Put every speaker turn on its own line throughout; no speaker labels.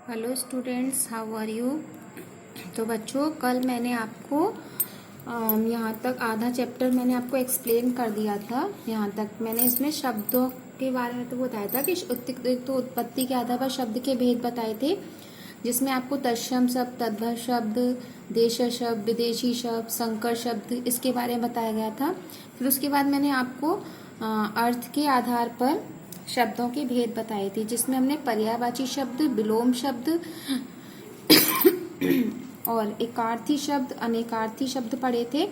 Hello students, how are you. तो बच्चों, कल मैंने आपको यहाँ तक आधा चैप्टर मैंने आपको एक्सप्लेन कर दिया था। यहाँ तक मैंने इसमें शब्दों के बारे में तो बताया था कि तो उत्पत्ति के आधार पर शब्द के भेद बताए थे, जिसमें आपको तत्सम शब्द, तद्भव शब्द, देश शब्द, विदेशी शब्द, संकर शब्द, इसके बारे में बताया गया था। फिर उसके बाद मैंने आपको अर्थ के आधार पर शब्दों के भेद बताए थे, जिसमें हमने पर्यायवाची शब्द, विलोम शब्द और एकार्थी शब्द, अनेकार्थी शब्द पढ़े थे।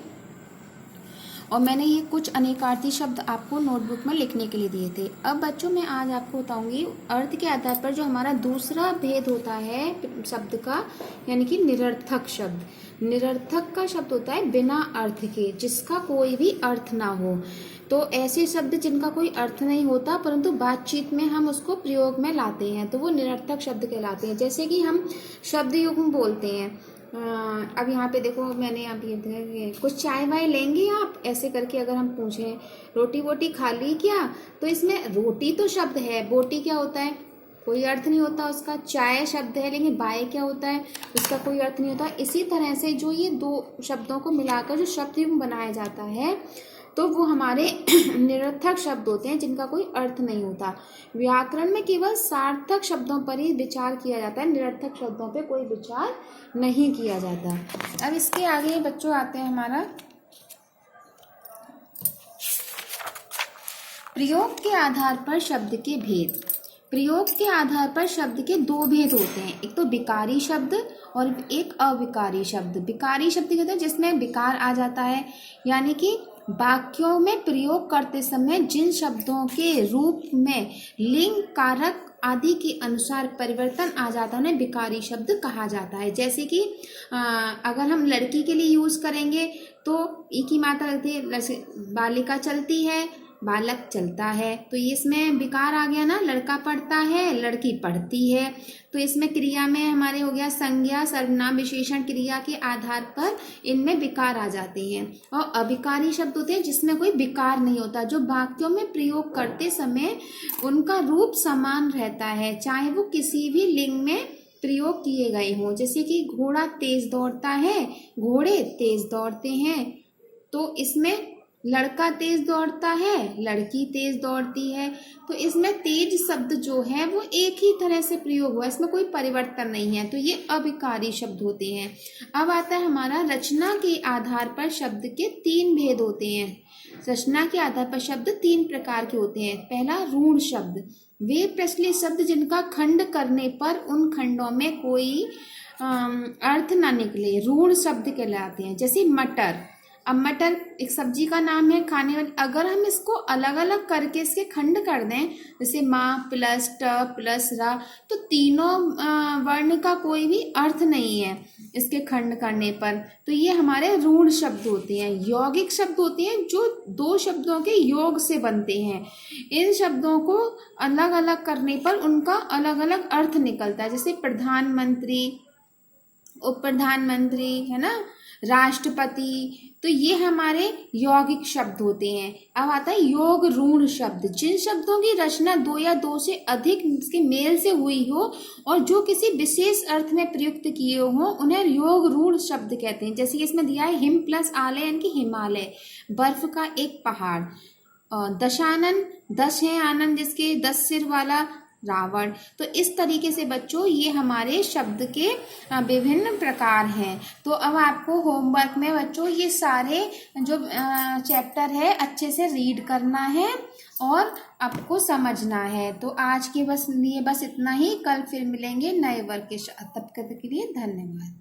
और मैंने ये कुछ अनेकार्थी शब्द आपको नोटबुक में लिखने के लिए दिए थे। अब बच्चों, मैं आज आपको बताऊंगी अर्थ के आधार पर जो हमारा दूसरा भेद होता है शब्द का, यानी कि निरर्थक शब्द। निरर्थक का शब्द होता है बिना अर्थ के, जिसका कोई भी अर्थ ना हो। तो ऐसे शब्द जिनका कोई अर्थ नहीं होता परंतु बातचीत में हम उसको प्रयोग में लाते हैं, तो वो निरर्थक शब्द कहलाते हैं। जैसे कि हम शब्द युग्म बोलते हैं। अब यहाँ पे देखो, मैंने अब ये कुछ चाय वाय लेंगे आप, ऐसे करके अगर हम पूछें रोटी वोटी खा ली क्या, तो इसमें रोटी तो शब्द है, बोटी क्या होता है, कोई अर्थ नहीं होता उसका। चाय शब्द है, लेकिन बाय क्या होता है, उसका कोई अर्थ नहीं होता। इसी तरह से जो ये दो शब्दों को मिलाकर जो शब्द युग्म बनाया जाता है, तो वो हमारे निरर्थक शब्द होते हैं, जिनका कोई अर्थ नहीं होता। व्याकरण में केवल सार्थक शब्दों पर ही विचार किया जाता है, निरर्थक शब्दों पे कोई विचार नहीं किया जाता। अब इसके आगे बच्चों आते हैं हमारा प्रयोग के आधार पर शब्द के भेद। प्रयोग के आधार पर शब्द के दो भेद होते हैं, एक तो विकारी शब्द और एक अविकारी शब्द। विकारी शब्द कहते हैं जिसमें विकार आ जाता है, यानी कि वाक्यों में प्रयोग करते समय जिन शब्दों के रूप में लिंग, कारक आदि के अनुसार परिवर्तन आ जाता है, उन्हें विकारी शब्द कहा जाता है। जैसे कि अगर हम लड़की के लिए यूज करेंगे तो ई की मात्रा लगती है, बालिका चलती है, बालक चलता है, तो ये इसमें विकार आ गया ना, लड़का पढ़ता है, लड़की पढ़ती है। तो इसमें क्रिया में हमारे हो गया संज्ञा, सर्वनाम, विशेषण, क्रिया के आधार पर इनमें विकार आ जाते हैं। और अविकारी शब्द होते हैं जिसमें कोई विकार नहीं होता, जो वाक्यों में प्रयोग करते समय उनका रूप समान रहता है, चाहे वो किसी भी लिंग में प्रयोग किए गए हों। जैसे कि घोड़ा तेज दौड़ता है, घोड़े तेज दौड़ते हैं, तो इसमें लड़का तेज दौड़ता है, लड़की तेज दौड़ती है। तो इसमें तेज शब्द जो है वो एक ही तरह से प्रयोग हुआ, इसमें कोई परिवर्तन नहीं है, तो ये अविकारी शब्द होते हैं। अब आता है हमारा रचना के आधार पर शब्द के तीन भेद होते हैं। रचना के आधार पर शब्द तीन प्रकार के होते हैं। पहला, ऋण शब्द। वे प्रचलित शब्द जिनका खंड करने पर उन खंडों में कोई अर्थ ना निकले, ऋण शब्द कहलाते हैं। जैसे मटर। अब मटर एक सब्जी का नाम है, खाने वाली। अगर हम इसको अलग अलग करके इसके खंड कर दें, जैसे माँ प्लस ट प्लस रा, तो तीनों वर्ण का कोई भी अर्थ नहीं है इसके खंड करने पर, तो ये हमारे ऋण शब्द होते हैं। यौगिक शब्द होते हैं जो दो शब्दों के योग से बनते हैं। इन शब्दों को अलग अलग करने पर उनका अलग अलग अर्थ निकलता है। जैसे प्रधानमंत्री, उप प्रधानमंत्री, है ना, राष्ट्रपति, तो ये हमारे यौगिक शब्द होते हैं। अब आता है योग ऋण शब्द। जिन शब्दों की रचना दो या दो से अधिक इसके मेल से हुई हो और जो किसी विशेष अर्थ में प्रयुक्त किए हो, उन्हें योग ऋण शब्द कहते हैं। जैसे कि इसमें दिया है हिम प्लस आलय, यानी कि हिमालय, बर्फ का एक पहाड़। दशानन, 10 है आनंद जिसके, 10 सिर वाला रावण। तो इस तरीके से बच्चों ये हमारे शब्द के विभिन्न प्रकार हैं। तो अब आपको होमवर्क में बच्चों ये सारे जो चैप्टर है अच्छे से रीड करना है और आपको समझना है। तो आज के लिए बस इतना ही। कल फिर मिलेंगे नए वर्क के साथ। तब तक के लिए धन्यवाद।